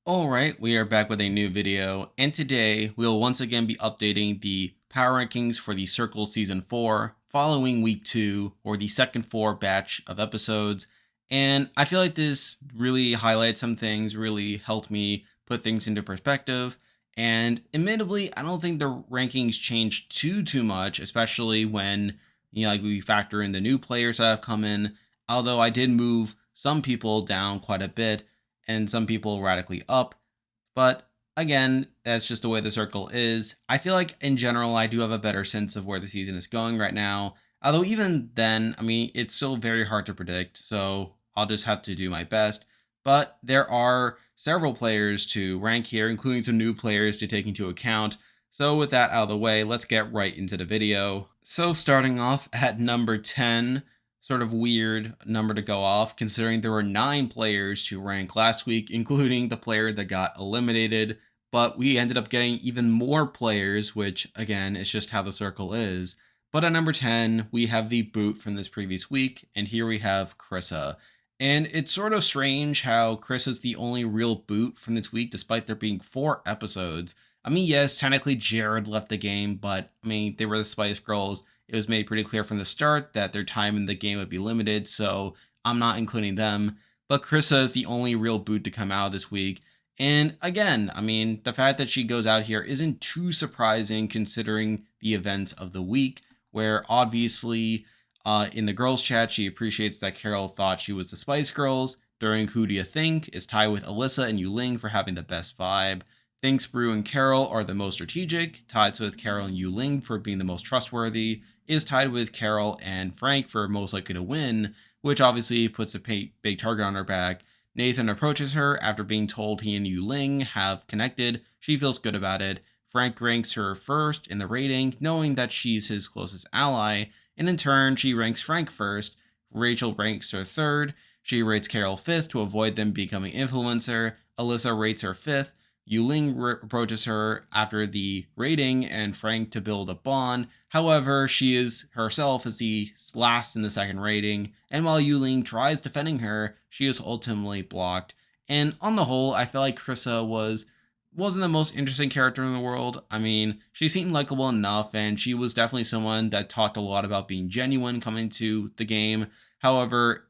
Alright, we are back with a new video, and today we'll once again be updating the power rankings for the Circle Season 4 following week 2, or the second 4 batch of episodes. And I feel like this really highlights some things, really helped me put things into perspective. And admittedly, I don't think the rankings changed too much, especially when like we factor in the new players that have come in. Although I did move some people down quite a bit and some people radically up. But again, that's just the way the circle is. I feel like in general, I do have a better sense of where the season is going right now. Although even then, it's still very hard to predict. So I'll just have to do my best. But there are several players to rank here, including some new players to take into account. So with that out of the way, let's get right into the video. So starting off at number 10, sort of weird number to go off considering there were 9 players to rank last week, including the player that got eliminated. But we ended up getting even more players, which again is just how the circle is. But at number 10, we have the boot from this previous week, and here we have Crissa. And it's sort of strange how Crissa's the only real boot from this week, despite there being 4 episodes. Yes, technically Jared left the game, but they were the Spice Girls. It was made pretty clear from the start that their time in the game would be limited, so I'm not including them. But Crissa is the only real boot to come out this week. And again, the fact that she goes out here isn't too surprising considering the events of the week, where obviously in the girls' chat, she appreciates that Carol thought she was the Spice Girls. During Who Do You Think is tied with Alyssa and Ling for having the best vibe. Thinks Brew and Carol are the most strategic, ties with Carol and Ling for being the most trustworthy, is tied with Carol and Frank for most likely to win, which obviously puts a big target on her back. Nathan approaches her after being told he and Ling have connected. She feels good about it. Frank ranks her first in the rating, knowing that she's his closest ally, and in turn, she ranks Frank first. Rachel ranks her third. She rates Carol fifth to avoid them becoming influencer. Alyssa rates her fifth. Ling approaches her after the rating and Frank to build a bond. However, she is herself as the last in the second rating, and while Ling tries defending her, she is ultimately blocked. And on the whole, I feel like Crissa wasn't the most interesting character in the world. She seemed likable enough, and she was definitely someone that talked a lot about being genuine coming to the game. However,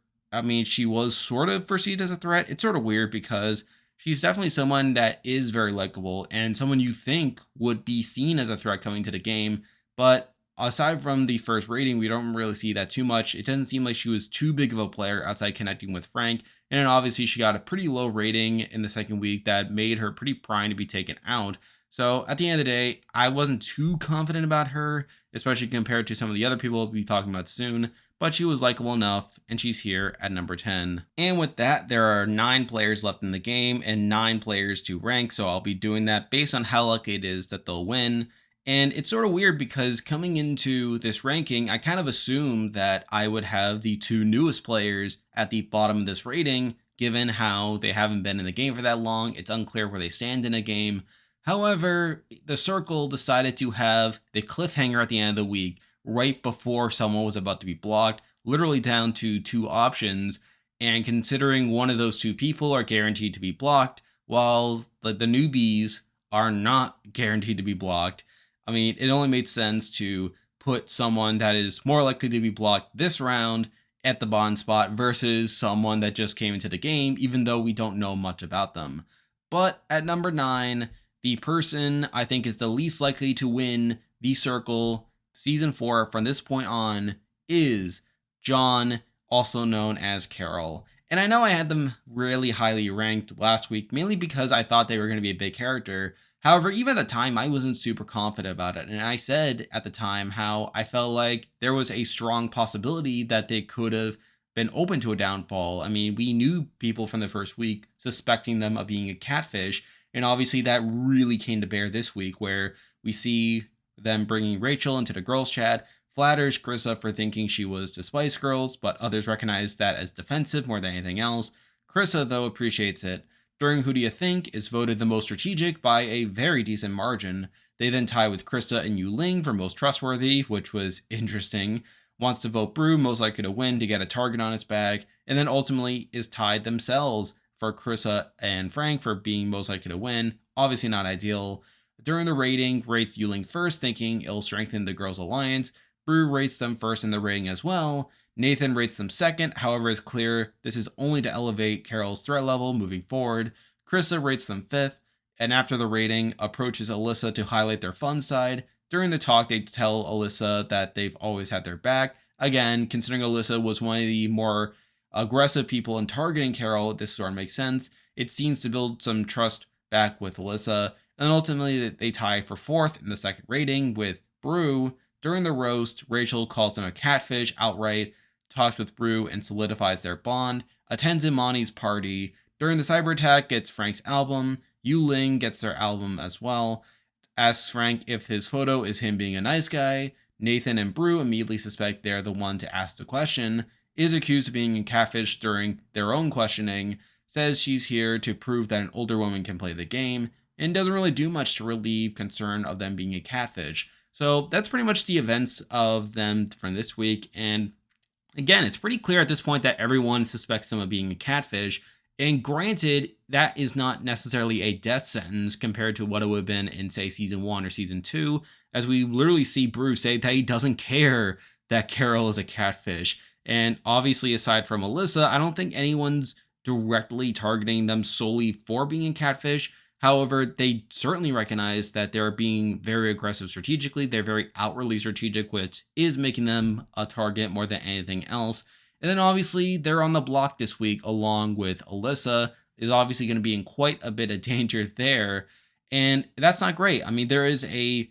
she was sort of perceived as a threat. It's sort of weird because she's definitely someone that is very likable and someone you think would be seen as a threat coming to the game. But aside from the first rating, we don't really see that too much. It doesn't seem like she was too big of a player outside connecting with Frank. And then obviously she got a pretty low rating in the second week that made her pretty prime to be taken out. So at the end of the day, I wasn't too confident about her, especially compared to some of the other people we'll be talking about soon. But she was likable enough, and she's here at number 10. And with that, there are 9 players left in the game and 9 players to rank, so I'll be doing that based on how likely it is that they'll win. And it's sort of weird because coming into this ranking, I kind of assumed that I would have the 2 newest players at the bottom of this rating, given how they haven't been in the game for that long. It's unclear where they stand in a game. However, the circle decided to have the cliffhanger at the end of the week, right before someone was about to be blocked, literally down to 2 options. And considering one of those 2 people are guaranteed to be blocked, while the newbies are not guaranteed to be blocked, it only made sense to put someone that is more likely to be blocked this round at the bottom spot versus someone that just came into the game, even though we don't know much about them. But at number 9, the person I think is the least likely to win the circle Season 4 from this point on is John, also known as Carol. And I know I had them really highly ranked last week, mainly because I thought they were going to be a big character. However, even at the time, I wasn't super confident about it. And I said at the time how I felt like there was a strong possibility that they could have been open to a downfall. We knew people from the first week suspecting them of being a catfish. And obviously that really came to bear this week, where we see them bringing Rachel into the girls' chat, flatters Crissa for thinking she was the Spice Girls, but others recognize that as defensive more than anything else. Crissa, though, appreciates it. During Who Do You Think is voted the most strategic by a very decent margin. They then tie with Crissa and Ling for most trustworthy, which was interesting. Wants to vote Brew most likely to win to get a target on its back, and then ultimately is tied themselves for Crissa and Frank for being most likely to win. Obviously not ideal. During the rating, rates Ling first, thinking it'll strengthen the girls' alliance. Brew rates them first in the rating as well. Nathan rates them second, however it's clear this is only to elevate Carol's threat level moving forward. Crissa rates them fifth, and after the rating, approaches Alyssa to highlight their fun side. During the talk, they tell Alyssa that they've always had their back. Again, considering Alyssa was one of the more aggressive people in targeting Carol, this sort of makes sense. It seems to build some trust back with Alyssa, and ultimately they tie for fourth in the second rating with Brew. During the roast, Rachel calls them a catfish outright, talks with Brew and solidifies their bond, attends Imani's party. During the cyber attack, gets Frank's album. Ling gets their album as well. Asks Frank if his photo is him being a nice guy. Nathan and Brew immediately suspect they're the one to ask the question. Is accused of being a catfish during their own questioning. Says she's here to prove that an older woman can play the game, and doesn't really do much to relieve concern of them being a catfish. So that's pretty much the events of them from this week. And again, it's pretty clear at this point that everyone suspects them of being a catfish. And granted, that is not necessarily a death sentence compared to what it would have been in, say, season 1 or season 2, as we literally see Bruce say that he doesn't care that Carol is a catfish. And obviously, aside from Alyssa, I don't think anyone's directly targeting them solely for being a catfish. However, they certainly recognize that they're being very aggressive strategically. They're very outwardly strategic, which is making them a target more than anything else. And then obviously they're on the block this week along with Alyssa, is obviously going to be in quite a bit of danger there. And that's not great. I mean, there is a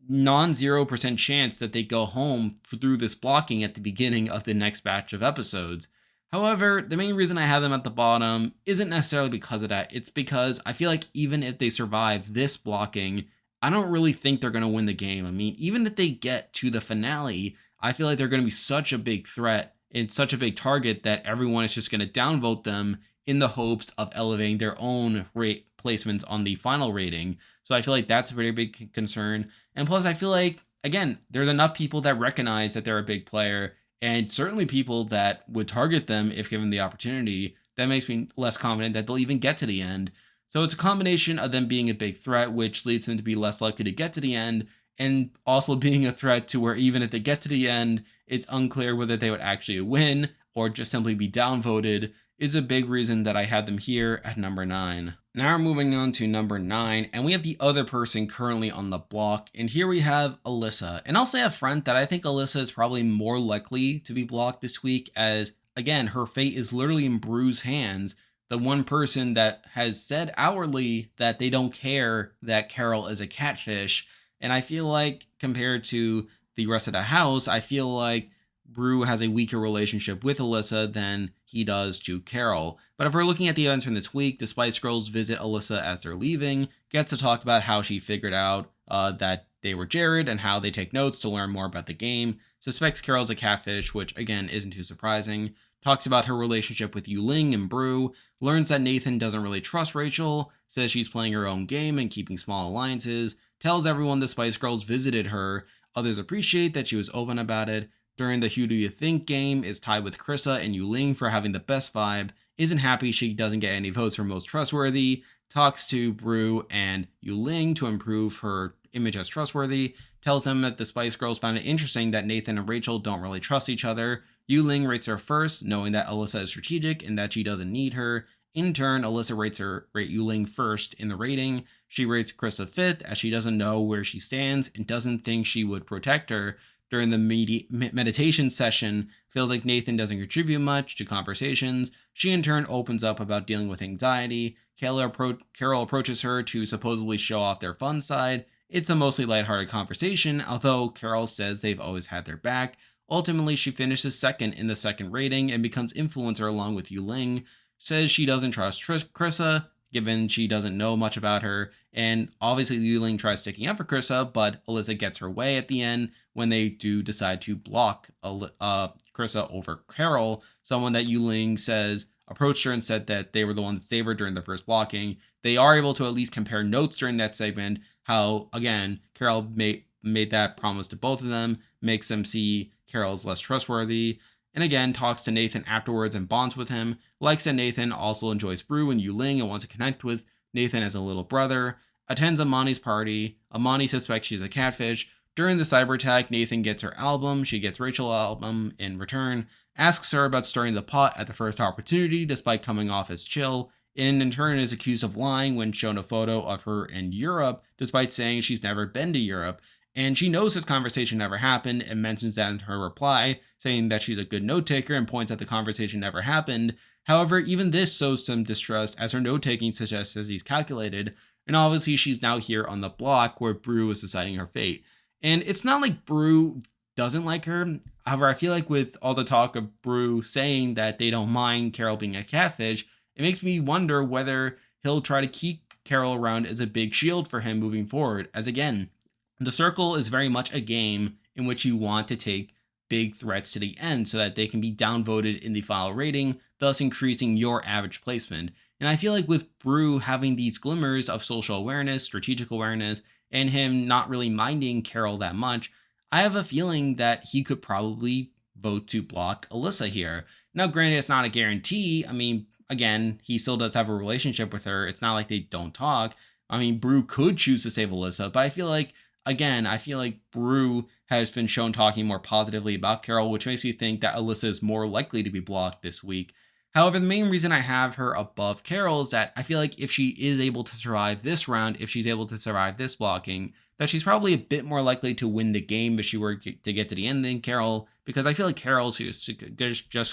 non-0% chance that they go home through this blocking at the beginning of the next batch of episodes. However, the main reason I have them at the bottom isn't necessarily because of that. It's because I feel like even if they survive this blocking, I don't really think they're going to win the game. I mean, even if they get to the finale, I feel like they're going to be such a big threat and such a big target that everyone is just going to downvote them in the hopes of elevating their own rate placements on the final rating. So I feel like that's a very big concern. And plus, I feel like, again, there's enough people that recognize that they're a big player, and certainly people that would target them if given the opportunity. That makes me less confident that they'll even get to the end. So it's a combination of them being a big threat, which leads them to be less likely to get to the end, and also being a threat to where even if they get to the end, it's unclear whether they would actually win or just simply be downvoted, is a big reason that I had them here at number 9. Now we're moving on to number 9, and we have the other person currently on the block, and here we have Alyssa. And I'll say up front that I think Alyssa is probably more likely to be blocked this week, as, again, her fate is literally in Brew's hands. The one person that has said outwardly that they don't care that Carol is a catfish. And I feel like compared to the rest of the house, I feel like Brew has a weaker relationship with Alyssa than he does to Carol. But if we're looking at the events from this week, the Spice Girls visit Alyssa as they're leaving, gets to talk about how she figured out that they were Jared and how they take notes to learn more about the game, suspects Carol's a catfish, which again isn't too surprising, talks about her relationship with Ling and Brew, learns that Nathan doesn't really trust Rachel, says she's playing her own game and keeping small alliances, tells everyone the Spice Girls visited her, others appreciate that she was open about it, during the Who Do You Think game is tied with Crissa and Ling for having the best vibe, isn't happy she doesn't get any votes for most trustworthy, talks to Brew and Ling to improve her image as trustworthy, tells them that the Spice Girls found it interesting that Nathan and Rachel don't really trust each other. Ling rates her first, knowing that Alyssa is strategic and that she doesn't need her. In turn, Alyssa rate Ling first in the rating. She rates Crissa fifth, as she doesn't know where she stands and doesn't think she would protect her. During the meditation session, feels like Nathan doesn't contribute much to conversations. She in turn opens up about dealing with anxiety. Carol approaches her to supposedly show off their fun side. It's a mostly lighthearted conversation, although Carol says they've always had their back. Ultimately, she finishes second in the second rating and becomes influencer along with Ling. Says she doesn't trust Crissa, given she doesn't know much about her, and obviously Ling tries sticking up for Crissa, but Alyssa gets her way at the end when they do decide to block Crissa over Carol, someone that Ling says approached her and said that they were the ones that saved her during the first blocking. They are able to at least compare notes during that segment, how, again, Carol made that promise to both of them, makes them see Carol's less trustworthy. and again talks to Nathan afterwards and bonds with him, likes that Nathan also enjoys Brew and Ling and wants to connect with Nathan as a little brother, attends Amani's party. Amani suspects she's a catfish. During the cyber attack, Nathan gets her album, she gets Rachel's album in return, asks her about stirring the pot at the first opportunity despite coming off as chill, and in turn is accused of lying when shown a photo of her in Europe despite saying she's never been to Europe. And she knows this conversation never happened and mentions that in her reply, saying that she's a good note taker and points out the conversation never happened. However, even this sows some distrust as her note taking suggests that he's calculated, and obviously she's now here on the block where Brew is deciding her fate. And it's not like Brew doesn't like her. However, I feel like with all the talk of Brew saying that they don't mind Carol being a catfish, it makes me wonder whether he'll try to keep Carol around as a big shield for him moving forward. As again, the circle is very much a game in which you want to take big threats to the end so that they can be downvoted in the final rating, thus increasing your average placement. And I feel like with Brew having these glimmers of social awareness, strategic awareness, and him not really minding Carol that much, I have a feeling that he could probably vote to block Alyssa here. Now, granted, it's not a guarantee. I mean, again, he still does have a relationship with her. It's not like they don't talk. I mean, Brew could choose to save Alyssa, but I feel like Brew has been shown talking more positively about Carol, which makes me think that Alyssa is more likely to be blocked this week. However, the main reason I have her above Carol is that I feel like if she is able to survive this round, if she's able to survive this blocking, that she's probably a bit more likely to win the game if she were to get to the end than Carol, because I feel like Carol's just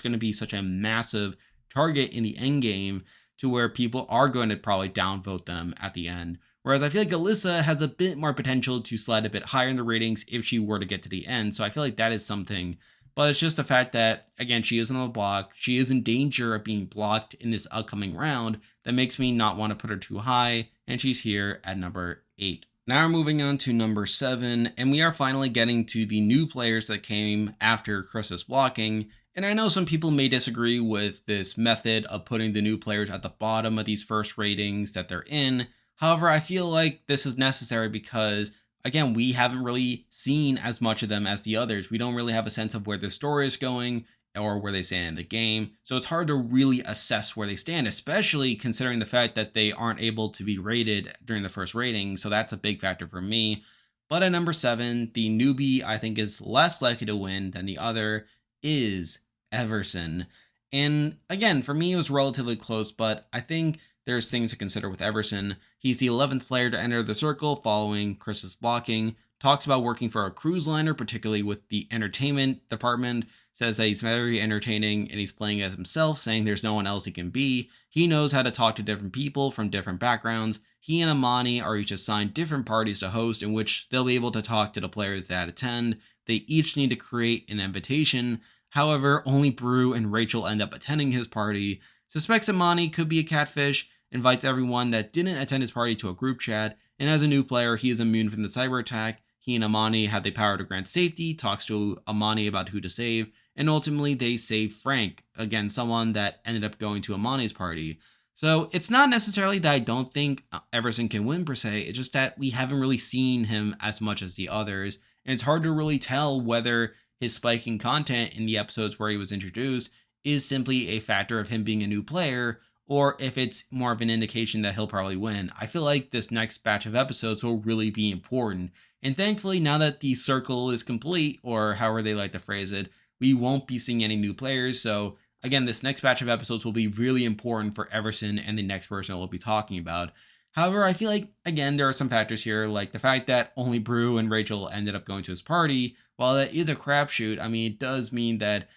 going to be such a massive target in the end game to where people are going to probably downvote them at the end. Whereas I feel like Alyssa has a bit more potential to slide a bit higher in the ratings if she were to get to the end. So I feel like that is something. But it's just the fact that, again, she is on the block. She is in danger of being blocked in this upcoming round that makes me not want to put her too high. And she's here at number 8. Now we're moving on to number 7. And we are finally getting to the new players that came after Crissa's blocking. And I know some people may disagree with this method of putting the new players at the bottom of these first ratings that they're in. However, I feel like this is necessary because, again, we haven't really seen as much of them as the others. We don't really have a sense of where the story is going or where they stand in the game. So it's hard to really assess where they stand, especially considering the fact that they aren't able to be rated during the first rating. So that's a big factor for me. But at number 7, the newbie I think is less likely to win than the other is Eversen. And again, for me, it was relatively close, but I think there's things to consider with Eversen. He's the 11th player to enter the circle following Crissa's blocking, talks about working for a cruise liner, particularly with the entertainment department, says that he's very entertaining and he's playing as himself, saying there's no one else he can be. He knows how to talk to different people from different backgrounds. He and Amani are each assigned different parties to host in which they'll be able to talk to the players that attend. They each need to create an invitation. However, only Brew and Rachel end up attending his party. Suspects Amani could be a catfish, invites everyone that didn't attend his party to a group chat, and as a new player, he is immune from the cyber attack. He and Amani have the power to grant safety, talks to Amani about who to save, and ultimately they save Frank, again, someone that ended up going to Amani's party. So it's not necessarily that I don't think Eversen can win per se, it's just that we haven't really seen him as much as the others, and it's hard to really tell whether his spiking content in the episodes where he was introduced is simply a factor of him being a new player, or if it's more of an indication that he'll probably win. I feel like this next batch of episodes will really be important. And thankfully, now that the circle is complete, or however they like to phrase it, we won't be seeing any new players. So again, this next batch of episodes will be really important for Eversen and the next person we'll be talking about. However, I feel like, again, there are some factors here, like the fact that only Brew and Rachel ended up going to his party. While that is a crapshoot, I mean, it does mean that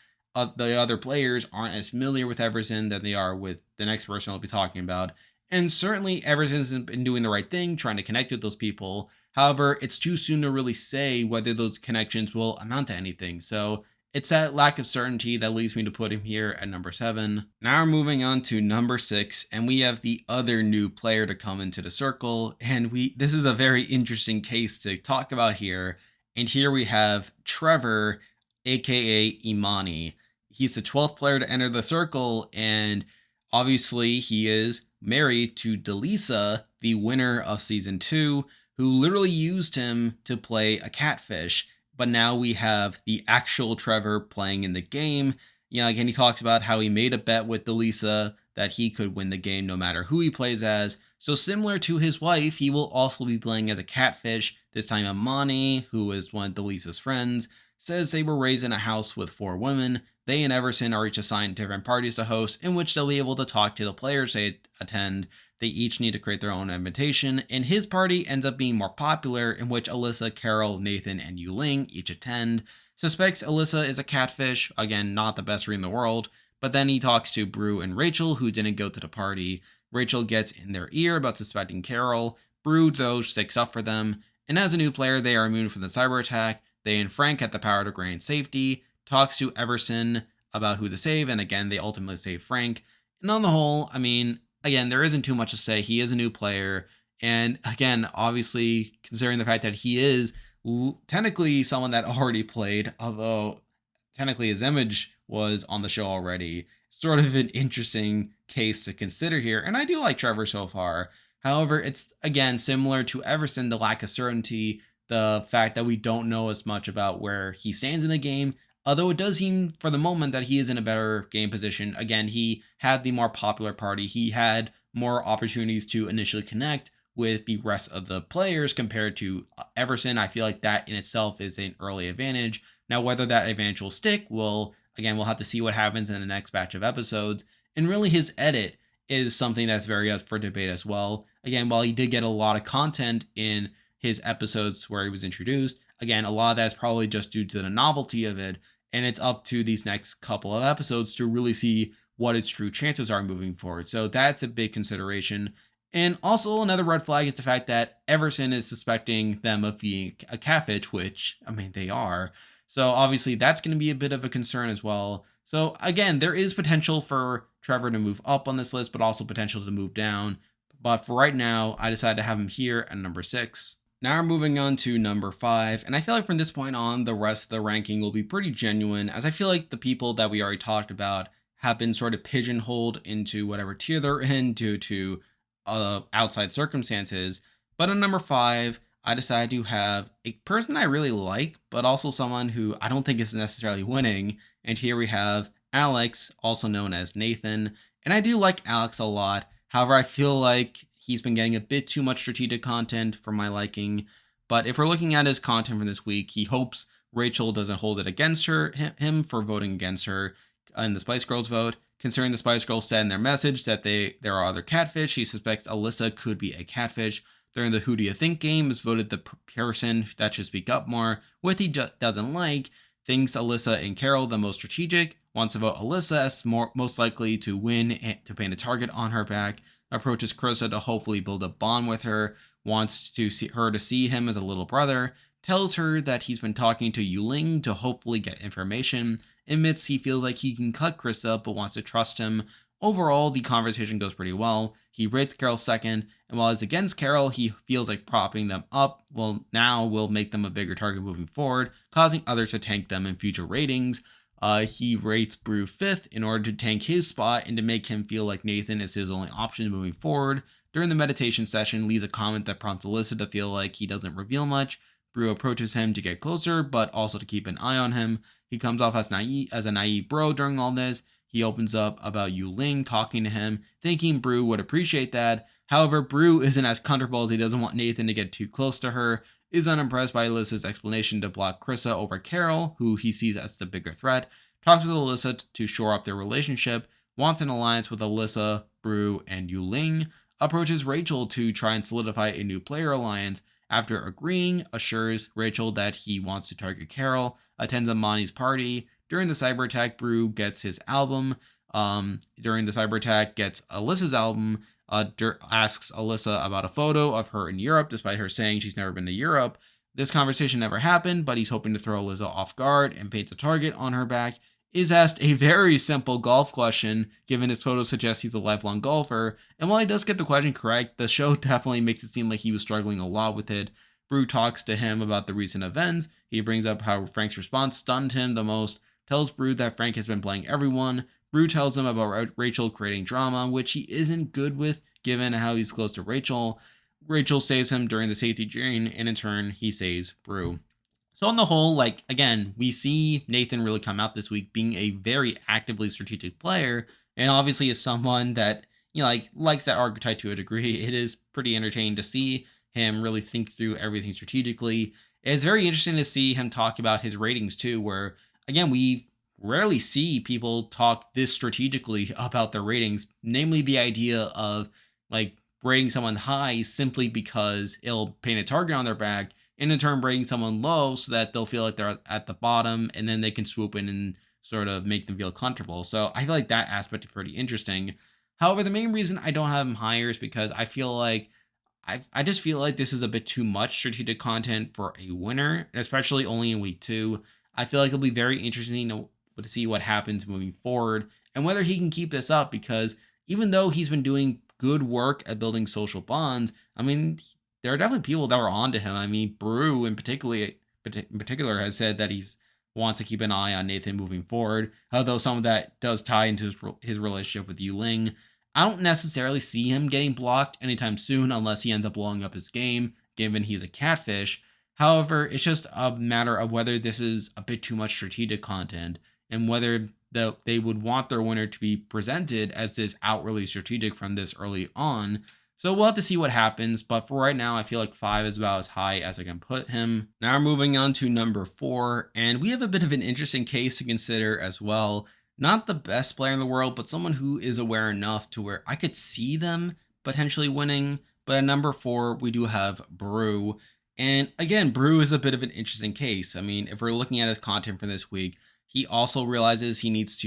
the other players aren't as familiar with Eversen than they are with the next person I'll be talking about. And certainly Eversen's been doing the right thing, trying to connect with those people. However, it's too soon to really say whether those connections will amount to anything. So it's that lack of certainty that leads me to put him here at number 7. Now we're moving on to number 6, and we have the other new player to come into the circle. And this is a very interesting case to talk about here. And here we have Trevor, aka Imani. He's the 12th player to enter the circle, and obviously he is married to Delisa, the winner of season 2, who literally used him to play a catfish. but now we have the actual Trevor playing in the game. Again, he talks about how he made a bet with Delisa that he could win the game no matter who he plays as. So similar to his wife, he will also be playing as a catfish. This time Amani, who is one of Delisa's friends, says they were raised in a house with 4 women. They and Eversen are each assigned different parties to host, in which they'll be able to talk to the players they attend. They each need to create their own invitation, and his party ends up being more popular, in which Alyssa, Carol, Nathan, and Ling each attend. Suspects Alyssa is a catfish, again, not the best read in the world, but then he talks to Brew and Rachel, who didn't go to the party. Rachel gets in their ear about suspecting Carol. Brew, though, sticks up for them, and as a new player, they are immune from the cyber attack. They and Frank have the power to grant safety, talks to Eversen about who to save, and again, they ultimately save Frank. And on the whole, again, there isn't too much to say. He is a new player. And again, obviously, considering the fact that he is technically someone that already played, although technically his image was on the show already, sort of an interesting case to consider here. And I do like Trevor so far. However, it's again similar to Everson, the lack of certainty, the fact that we don't know as much about where he stands in the game. Although it does seem for the moment that he is in a better game position. Again, he had the more popular party. He had more opportunities to initially connect with the rest of the players compared to Everson. I feel like that in itself is an early advantage. Now, whether that advantage will stick, we'll have to see what happens in the next batch of episodes. And really his edit is something that's very up for debate as well. Again, while he did get a lot of content in his episodes where he was introduced, again, a lot of that's probably just due to the novelty of it. And it's up to these next couple of episodes to really see what its true chances are moving forward. So that's a big consideration. And also another red flag is the fact that Everson is suspecting them of being a catfish, which, they are. So obviously that's going to be a bit of a concern as well. So again, there is potential for Trevor to move up on this list, but also potential to move down. But for right now, I decided to have him here at number 6. Now we're moving on to number 5, and I feel like from this point on, the rest of the ranking will be pretty genuine, as I feel like the people that we already talked about have been sort of pigeonholed into whatever tier they're in due to outside circumstances. But on number 5, I decided to have a person I really like, but also someone who I don't think is necessarily winning. And here we have Alex, also known as Nathan. And I do like Alex a lot. However, I feel like he's been getting a bit too much strategic content for my liking. But if we're looking at his content from this week, he hopes Rachel doesn't hold it against him for voting against her in the Spice Girls vote. Considering the Spice Girls said in their message that there are other catfish, he suspects Alyssa could be a catfish. During the Who Do You Think game, is voted the person that should speak up more, which he doesn't like, thinks Alyssa and Carol the most strategic, wants to vote Alyssa as most likely to win and to paint a target on her back, approaches Crissa to hopefully build a bond with her, wants to see him as a little brother, tells her that he's been talking to Ling to hopefully get information, admits he feels like he can cut Crissa but wants to trust him. Overall, the conversation goes pretty well. He rates Carol second, and while he's against Carol, he feels like propping them up will make them a bigger target moving forward, causing others to tank them in future ratings. He rates Brew 5th in order to tank his spot and to make him feel like Nathan is his only option moving forward. During the meditation session, leaves a comment that prompts Alyssa to feel like he doesn't reveal much. Brew approaches him to get closer, but also to keep an eye on him. He comes off as a naive bro during all this. He opens up about Ling talking to him, thinking Brew would appreciate that. However, Brew isn't as comfortable as he doesn't want Nathan to get too close to her, is unimpressed by Alyssa's explanation to block Crissa over Carol, who he sees as the bigger threat, talks with Alyssa to shore up their relationship, wants an alliance with Alyssa, Brew, and Ling, approaches Rachel to try and solidify a new player alliance. After agreeing, assures Rachel that he wants to target Carol, attends Amani's party. During the cyber attack, Brew gets his album. During the cyber attack, gets Alyssa's album. Asks Alyssa about a photo of her in Europe, despite her saying she's never been to Europe. This conversation never happened, but he's hoping to throw Alyssa off guard and paint a target on her back. Is asked a very simple golf question, given his photo suggests he's a lifelong golfer. And while he does get the question correct, the show definitely makes it seem like he was struggling a lot with it. Brew talks to him about the recent events. He brings up how Frank's response stunned him the most, tells Brew that Frank has been playing everyone. Brew tells him about Rachel creating drama, which he isn't good with given how he's close to Rachel. Rachel saves him during the safety drain, and in turn, he saves Brew. So on the whole, like again, we see Nathan really come out this week being a very actively strategic player, and obviously is someone that like likes that archetype to a degree. It is pretty entertaining to see him really think through everything strategically. It's very interesting to see him talk about his ratings too, where again we rarely see people talk this strategically about their ratings, namely the idea of like rating someone high simply because it'll paint a target on their back, and in turn rating someone low so that they'll feel like they're at the bottom and then they can swoop in and sort of make them feel comfortable. So I feel like that aspect is pretty interesting. However, the main reason I don't have him higher is because I feel like I just feel like this is a bit too much strategic content for a winner, especially only in week two. I feel like it'll be very interesting to see what happens moving forward and whether he can keep this up, because even though he's been doing good work at building social bonds, I mean, there are definitely people that were onto him. I mean, Brew in particular has said that he's wants to keep an eye on Nathan moving forward. Although some of that does tie into his relationship with Ling. I don't necessarily see him getting blocked anytime soon unless he ends up blowing up his game, given he's a catfish. However, it's just a matter of whether this is a bit too much strategic content and whether they would want their winner to be presented as this outwardly strategic from this early on. So we'll have to see what happens, but for right now, I feel like 5 is about as high as I can put him. Now we're moving on to number 4, and we have a bit of an interesting case to consider as well. Not the best player in the world, but someone who is aware enough to where I could see them potentially winning. But at number 4, we do have Brew. And again, Brew is a bit of an interesting case. I mean, if we're looking at his content for this week, he also realizes he needs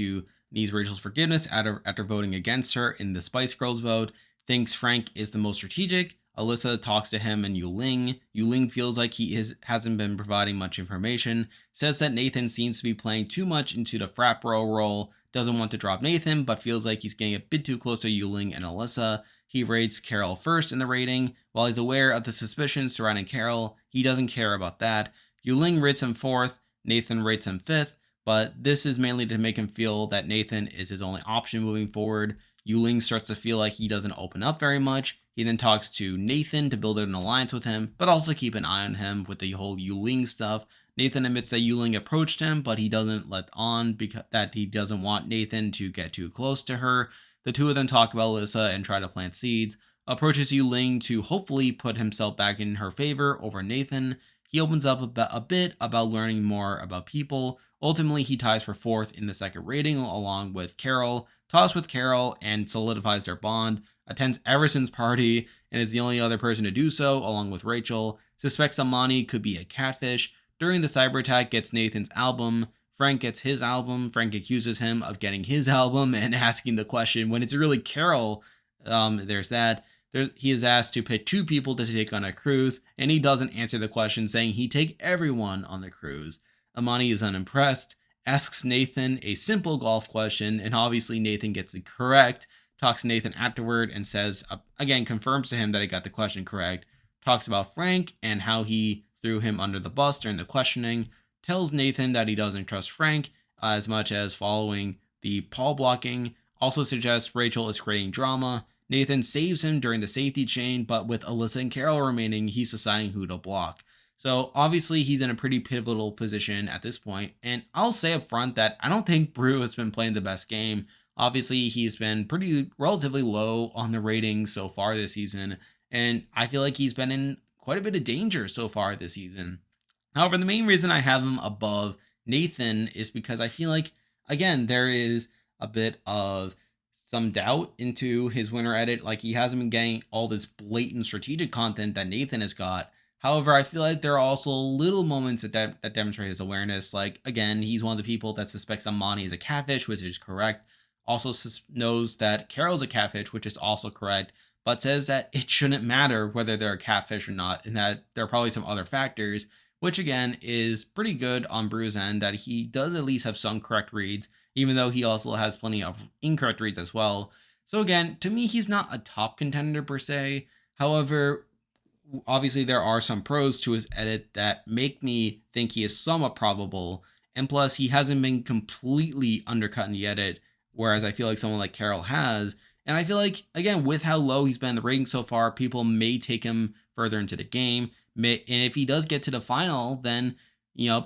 Rachel's forgiveness after voting against her in the Spice Girls vote, thinks Frank is the most strategic. Alyssa talks to him and Ling. Ling feels like hasn't been providing much information, says that Nathan seems to be playing too much into the frat bro role, doesn't want to drop Nathan, but feels like he's getting a bit too close to Ling and Alyssa. He rates Carol first in the rating. While he's aware of the suspicions surrounding Carol, he doesn't care about that. Ling rates him fourth, Nathan rates him fifth, but this is mainly to make him feel that Nathan is his only option moving forward. Ling starts to feel like he doesn't open up very much. He then talks to Nathan to build an alliance with him, but also keep an eye on him with the whole Ling stuff. Nathan admits that Ling approached him, but he doesn't let on because that he doesn't want Nathan to get too close to her. The two of them talk about Alyssa and try to plant seeds. Approaches Ling to hopefully put himself back in her favor over Nathan. He opens up a bit about learning more about people. Ultimately, he ties for fourth in the second rating along with Carol, talks with Carol and solidifies their bond, attends Eversen's party and is the only other person to do so along with Rachel, suspects Amani could be a catfish. During the cyber attack, gets Nathan's album. Frank gets his album. Frank accuses him of getting his album and asking the question when it's really Carol. There's that. He is asked to pick 2 people to take on a cruise, and he doesn't answer the question, saying he'd take everyone on the cruise. Amani is unimpressed, asks Nathan a simple golf question, and obviously Nathan gets it correct. Talks to Nathan afterward and says, again, confirms to him that he got the question correct. Talks about Frank and how he threw him under the bus during the questioning. Tells Nathan that he doesn't trust Frank as much as following the Paul blocking. Also suggests Rachel is creating drama. Nathan saves him during the safety chain, but with Alyssa and Carol remaining, he's deciding who to block. So obviously he's in a pretty pivotal position at this point, and I'll say up front that I don't think Brew has been playing the best game. Obviously he's been pretty relatively low on the ratings so far this season, and I feel like he's been in quite a bit of danger so far this season. However, the main reason I have him above Nathan is because I feel like, again, there is a bit of some doubt into his winner edit. Like, he hasn't been getting all this blatant strategic content that Nathan has got. However, I feel like there are also little moments that demonstrate his awareness. Like, again, he's one of the people that suspects Amani is a catfish, which is correct. Also knows that Carol's a catfish, which is also correct, but says that it shouldn't matter whether they're a catfish or not, and that there are probably some other factors, which again is pretty good on Brew's end, that he does at least have some correct reads, even though he also has plenty of incorrect reads as well. So again, to me, he's not a top contender per se. However, obviously there are some pros to his edit that make me think he is somewhat probable. And plus, he hasn't been completely undercut in the edit, whereas I feel like someone like Carol has. And I feel like, again, with how low he's been in the rating so far, people may take him further into the game. And if he does get to the final, then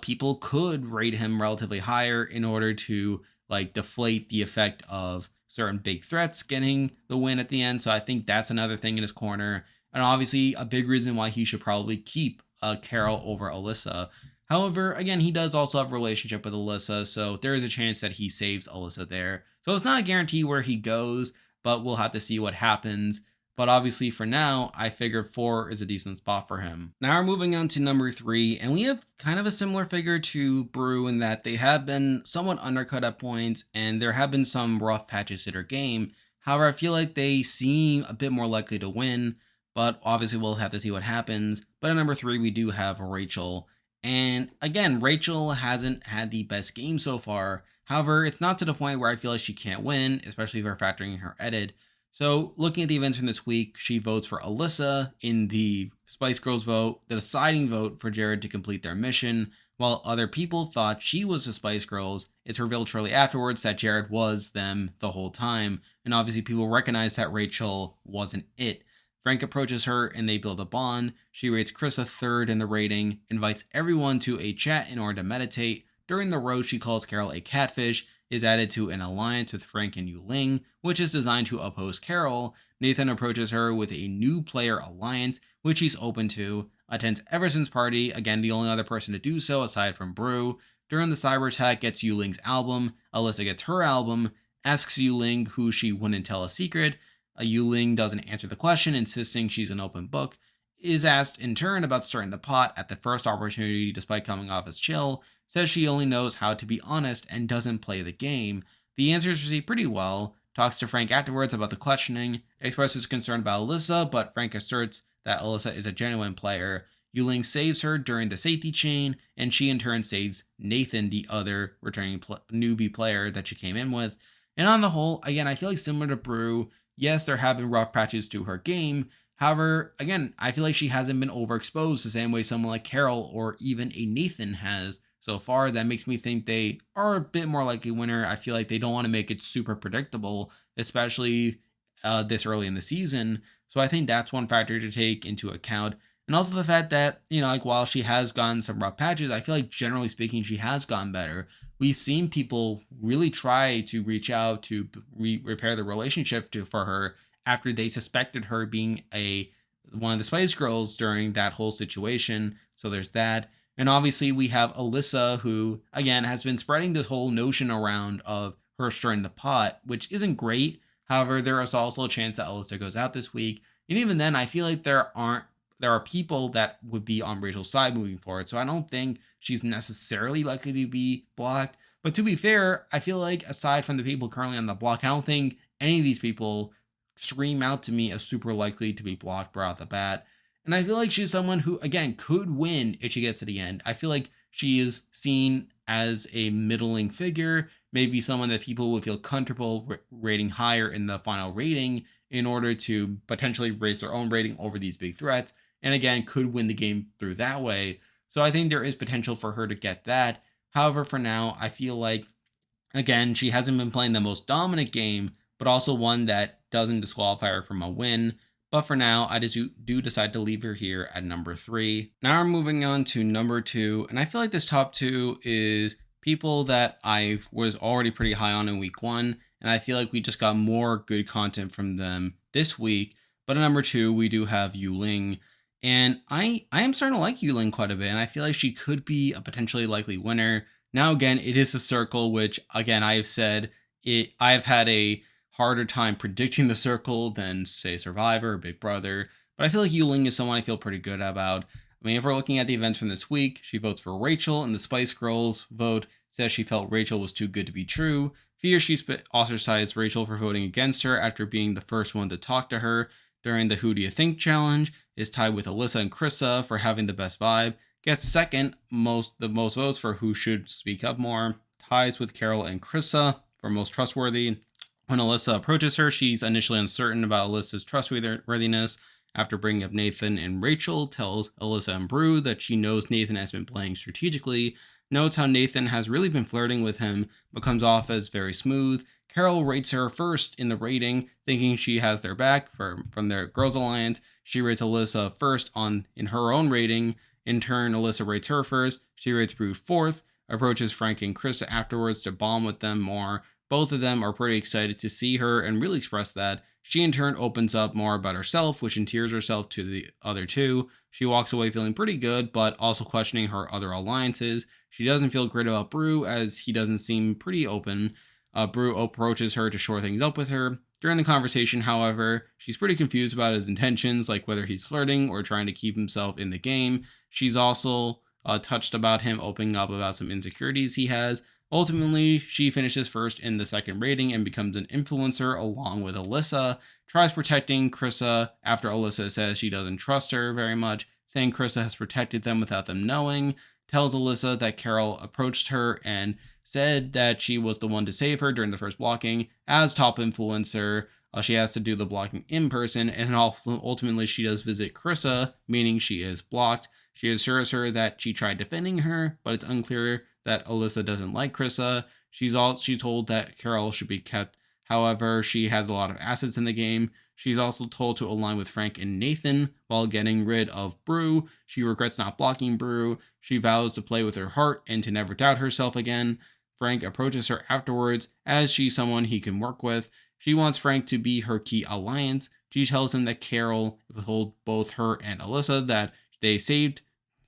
people could rate him relatively higher in order to like deflate the effect of certain big threats getting the win at the end. So I think that's another thing in his corner. And obviously a big reason why he should probably keep Carol over Alyssa. However, again, he does also have a relationship with Alyssa, so there is a chance that he saves Alyssa there. So it's not a guarantee where he goes, but we'll have to see what happens. But obviously, for now, I figured 4 is a decent spot for him. Now we're moving on to number 3, and we have kind of a similar figure to Brew in that they have been somewhat undercut at points, and there have been some rough patches to their game. However, I feel like they seem a bit more likely to win, but obviously we'll have to see what happens. But at number 3, we do have Rachel. And again, Rachel hasn't had the best game so far. However, it's not to the point where I feel like she can't win, especially if we're factoring in her edit. So, looking at the events from this week, she votes for Alyssa in the Spice Girls vote, the deciding vote for Jared to complete their mission. While other people thought she was the Spice Girls, it's revealed shortly afterwards that Jared was them the whole time. And obviously, people recognize that Rachel wasn't it. Frank approaches her and they build a bond. She rates Crissa third in the rating, invites everyone to a chat in order to meditate. During the road, she calls Carol a catfish, is added to an alliance with Frank and Ling, which is designed to oppose Carol. Nathan approaches her with a new player alliance, which she's open to, attends Eversen's party, again the only other person to do so aside from Brew. During the cyber attack, gets Ling's album, Alyssa gets her album, asks Ling who she wouldn't tell a secret. Ling doesn't answer the question, insisting she's an open book, is asked in turn about stirring the pot at the first opportunity despite coming off as chill, says she only knows how to be honest and doesn't play the game. The answers received pretty well, talks to Frank afterwards about the questioning, expresses concern about Alyssa, but Frank asserts that Alyssa is a genuine player. Ling saves her during the safety chain, and she in turn saves Nathan, the other returning newbie player that she came in with. And on the whole, again, I feel like similar to Brew, yes, there have been rough patches to her game. However, again, I feel like she hasn't been overexposed the same way someone like Carol or even a Nathan has so far. That makes me think they are a bit more likely winner. I feel like they don't want to make it super predictable, especially this early in the season. So I think that's one factor to take into account. And also the fact that, like while she has gotten some rough patches, I feel like generally speaking, she has gotten better. We've seen people really try to reach out to repair the relationship for her after they suspected her being one of the Spice Girls during that whole situation. So there's that. And obviously we have Alyssa, who again has been spreading this whole notion around of her stirring the pot, which isn't great. However, there is also a chance that Alyssa goes out this week. And even then, I feel like there are people that would be on Rachel's side moving forward. So I don't think she's necessarily likely to be blocked. But to be fair, I feel like aside from the people currently on the block, I don't think any of these people scream out to me as super likely to be blocked right off the bat. And I feel like she's someone who, again, could win if she gets to the end. I feel like she is seen as a middling figure, maybe someone that people would feel comfortable rating higher in the final rating in order to potentially raise their own rating over these big threats. And again, could win the game through that way. So I think there is potential for her to get that. However, for now, I feel like, again, she hasn't been playing the most dominant game, but also one that doesn't disqualify her from a win. But for now, I just do decide to leave her here at number 3. Now we're moving on to number 2. And I feel like this top 2 is people that I was already pretty high on in week 1. And I feel like we just got more good content from them this week. But at number 2, we do have Ling. And I am starting to like Ling quite a bit. And I feel like she could be a potentially likely winner. Now, again, it is a circle, which, again, I have said I've had a harder time predicting the circle than, say, Survivor or Big Brother. But I feel like Ling is someone I feel pretty good about. I mean, if we're looking at the events from this week, she votes for Rachel, and the Spice Girls vote says she felt Rachel was too good to be true. Fears she ostracized Rachel for voting against her after being the first one to talk to her during the Who Do You Think challenge. Is tied with Alyssa and Crissa for having the best vibe. Gets second the most votes for who should speak up more. Ties with Carol and Crissa for most trustworthy. When Alyssa approaches her, she's initially uncertain about Alyssa's trustworthiness. After bringing up Nathan, and Rachel tells Alyssa and Brew that she knows Nathan has been playing strategically, notes how Nathan has really been flirting with him, but comes off as very smooth. Carol rates her first in the rating, thinking she has their back from their Girls Alliance. She rates Alyssa first in her own rating, In turn, Alyssa rates her first, she rates Brew fourth, approaches Frank and Crissa afterwards to bond with them more. Both of them are pretty excited to see her and really express that. She in turn opens up more about herself, which endears herself to the other two. She walks away feeling pretty good, but also questioning her other alliances. She doesn't feel great about Brew, as he doesn't seem pretty open. Brew approaches her to shore things up with her. During the conversation, however, she's pretty confused about his intentions, like whether he's flirting or trying to keep himself in the game. She's also touched about him opening up about some insecurities he has. Ultimately, she finishes first in the second rating and becomes an influencer along with Alyssa. Tries protecting Crissa after Alyssa says she doesn't trust her very much, saying Crissa has protected them without them knowing. Tells Alyssa that Carol approached her and said that she was the one to save her during the first blocking. As top influencer, she has to do the blocking in person, and ultimately she does visit Crissa, meaning she is blocked. She assures her that she tried defending her, but it's unclear that Alyssa doesn't like Crissa. She's told that Carol should be kept. However, she has a lot of assets in the game. She's also told to align with Frank and Nathan while getting rid of Brew. She regrets not blocking Brew. She vows to play with her heart and to never doubt herself again. Frank approaches her afterwards as she's someone he can work with. She wants Frank to be her key alliance. She tells him that Carol told both her and Alyssa that they saved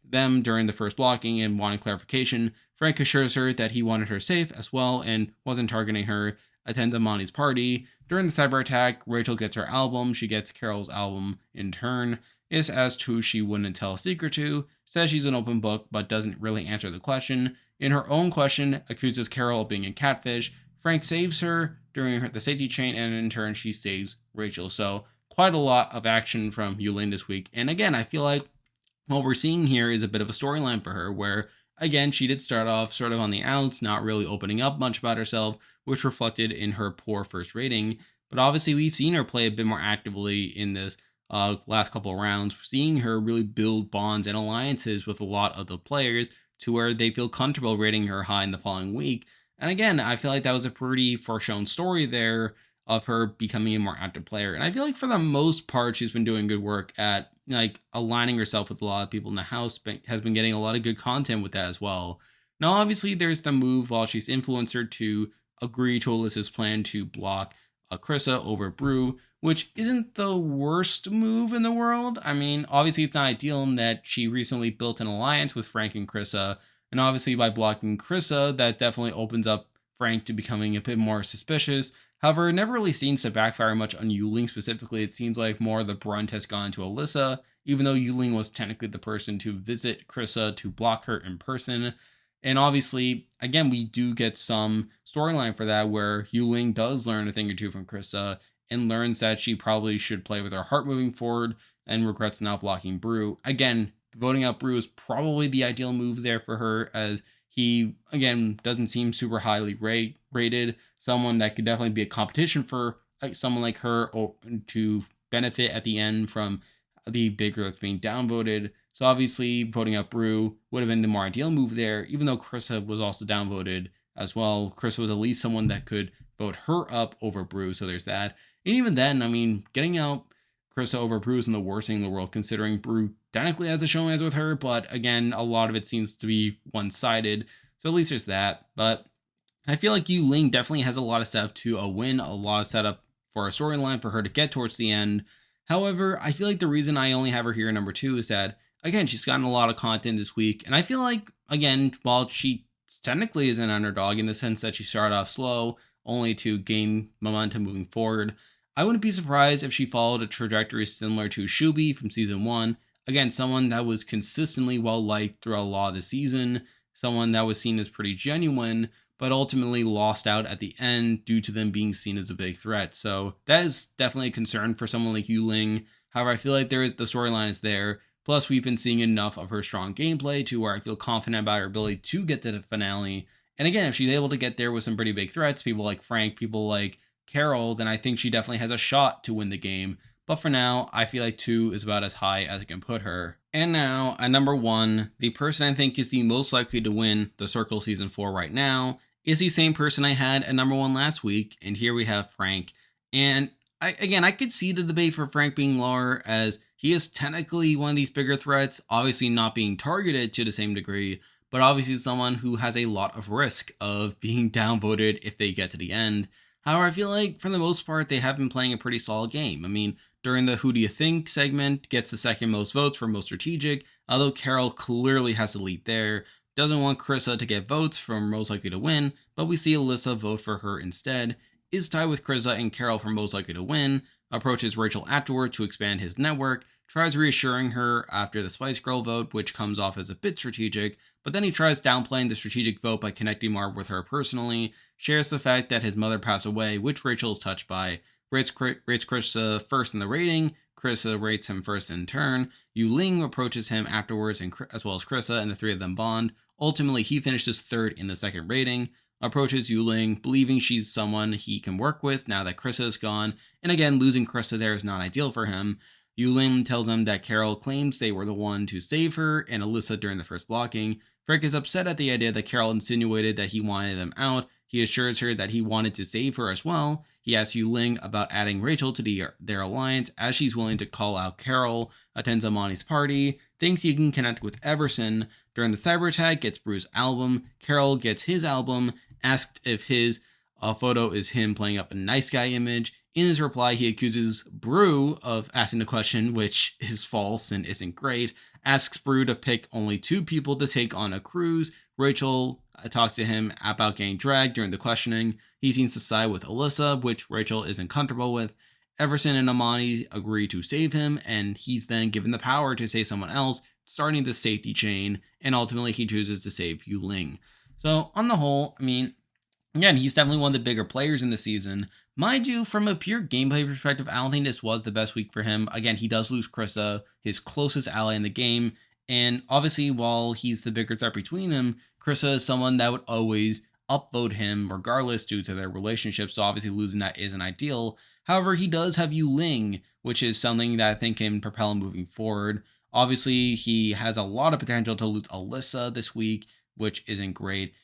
them during the first blocking and wanted clarification. Frank assures her that he wanted her safe as well and wasn't targeting her. Attends Amani's party. During the cyber attack, Rachel gets her album. She gets Carol's album in turn. Is asked who she wouldn't tell a secret to. Says she's an open book, but doesn't really answer the question. In her own question, accuses Carol of being a catfish. Frank saves her during the safety chain, and in turn, she saves Rachel. So, quite a lot of action from Ling this week. And again, I feel like what we're seeing here is a bit of a storyline for her, where, again, she did start off sort of on the outs, not really opening up much about herself, which reflected in her poor first rating. But obviously, we've seen her play a bit more actively in this last couple of rounds, seeing her really build bonds and alliances with a lot of the players to where they feel comfortable rating her high in the following week. And again, I feel like that was a pretty foreshown story there of her becoming a more active player. And I feel like for the most part, she's been doing good work at like aligning herself with a lot of people in the house, but has been getting a lot of good content with that as well. Now, obviously, there's the move while she's influencer to agree to Alyssa's plan to block Crissa over Brew, which isn't the worst move in the world. I mean, obviously, it's not ideal in that she recently built an alliance with Frank and Crissa, and obviously, by blocking Crissa, that definitely opens up Frank to becoming a bit more suspicious. However, it never really seems to backfire much on Ling specifically. It seems like more of the brunt has gone to Alyssa, even though Ling was technically the person to visit Crissa to block her in person. And obviously, again, we do get some storyline for that where Ling does learn a thing or two from Crissa and learns that she probably should play with her heart moving forward and regrets not blocking Brew. Again, voting out Brew is probably the ideal move there for her, as he, again, doesn't seem super highly rated. Someone that could definitely be a competition for someone like her or to benefit at the end from the bigger that's being downvoted. So obviously, voting out Brew would have been the more ideal move there, even though Crissa was also downvoted as well. Crissa was at least someone that could vote her up over Brew, so there's that. And even then, I mean, getting out Crissa over Brew isn't the worst thing in the world, considering Brew technically has a showman with her, but again, a lot of it seems to be one-sided, so at least there's that. But I feel like Ling definitely has a lot of setup to a win, a lot of setup for a storyline for her to get towards the end. However, I feel like the reason I only have her here at number 2 is that, again, she's gotten a lot of content this week, and I feel like, again, while she technically is an underdog in the sense that she started off slow, only to gain momentum moving forward, I wouldn't be surprised if she followed a trajectory similar to Shubi from season 1. Again, someone that was consistently well-liked throughout a lot of the season, someone that was seen as pretty genuine, but ultimately lost out at the end due to them being seen as a big threat. So that is definitely a concern for someone like Ling. However, I feel like the storyline is there. Plus, we've been seeing enough of her strong gameplay to where I feel confident about her ability to get to the finale. And again, if she's able to get there with some pretty big threats, people like Frank, people like Carol, then I think she definitely has a shot to win the game. But for now, I feel like 2 is about as high as I can put her. And now, at number 1, the person I think is the most likely to win the Circle Season 4 right now is the same person I had at number 1 last week, and here we have Frank. And I could see the debate for Frank being lower, as he is technically one of these bigger threats, obviously not being targeted to the same degree, but obviously someone who has a lot of risk of being downvoted if they get to the end. However, I feel like for the most part, they have been playing a pretty solid game. I mean, during the Who Do You Think segment, gets the second most votes for most strategic, although Carol clearly has the lead there. Doesn't want Crissa to get votes from most likely to win, but we see Alyssa vote for her instead. Is tied with Crissa and Carol for most likely to win, approaches Rachel afterward to expand his network, tries reassuring her after the Spice Girl vote, which comes off as a bit strategic, but then he tries downplaying the strategic vote by connecting more with her personally, shares the fact that his mother passed away, which Rachel is touched by, rates Crissa first in the rating, Crissa rates him first in turn, Ling approaches him afterwards, and as well as Crissa, and the three of them bond. Ultimately, he finishes third in the second rating, approaches Ling, believing she's someone he can work with now that Crissa is gone, and again, losing Crissa there is not ideal for him. Ling tells him that Carol claims they were the one to save her and Alyssa during the first blocking. Frank is upset at the idea that Carol insinuated that he wanted them out. He assures her that he wanted to save her as well. He asks Ling about adding Rachel to their alliance, as she's willing to call out Carol, attends Amani's party, thinks he can connect with Eversen. During the cyber attack, gets Bruce's album. Carol gets his album, asked if his photo is him playing up a nice guy image. In his reply, he accuses Brew of asking the question, which is false and isn't great. Asks Brew to pick only 2 people to take on a cruise. Rachel talks to him about getting dragged during the questioning. He seems to side with Alyssa, which Rachel isn't comfortable with. Eversen and Amani agree to save him, and he's then given the power to save someone else, starting the safety chain, and ultimately he chooses to save Ling. So on the whole, I mean, again, he's definitely one of the bigger players in the season. Mind you, from a pure gameplay perspective, I don't think this was the best week for him. Again, he does lose Crissa, his closest ally in the game. And obviously, while he's the bigger threat between them, Crissa is someone that would always upvote him regardless due to their relationship. So obviously losing that isn't ideal. However, he does have Ling, which is something that I think can propel him moving forward. Obviously, he has a lot of potential to lose Alyssa this week, which isn't great.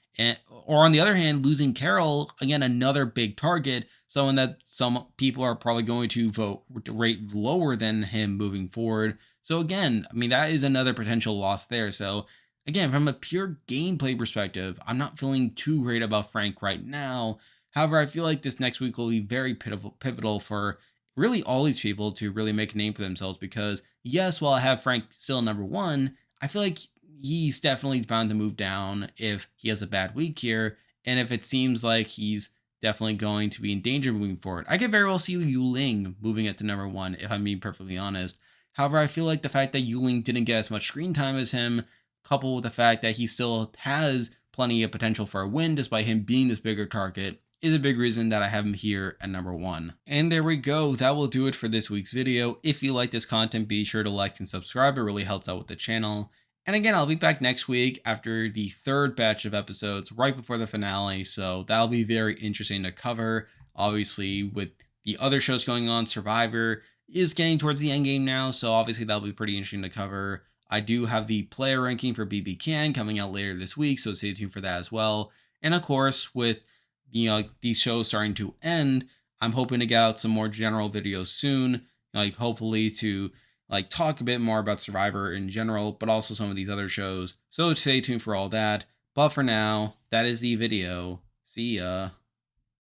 Or on the other hand, losing Carol, again, another big target, someone that some people are probably going to vote rate lower than him moving forward. So again, I mean, that is another potential loss there. So again, from a pure gameplay perspective, I'm not feeling too great about Frank right now. However, I feel like this next week will be very pivotal for really all these people to really make a name for themselves, because yes, while I have Frank still number 1, I feel like he's definitely bound to move down if he has a bad week here, and if it seems like he's definitely going to be in danger moving forward. I could very well see Ling moving it to number 1, if I'm being perfectly honest. However, I feel like the fact that Ling didn't get as much screen time as him, coupled with the fact that he still has plenty of potential for a win despite him being this bigger target, is a big reason that I have him here at number 1. And there we go. That will do it for this week's video. If you like this content, be sure to like and subscribe. It really helps out with the channel. And again, I'll be back next week after the 3rd batch of episodes right before the finale. So that'll be very interesting to cover. Obviously, with the other shows going on, Survivor is getting towards the end game now. So obviously that'll be pretty interesting to cover. I do have the player ranking for BB Can coming out later this week, so stay tuned for that as well. And of course, with these shows starting to end, I'm hoping to get out some more general videos soon, like hopefully to talk a bit more about Survivor in general, but also some of these other shows. So stay tuned for all that. But for now, that is the video. See ya.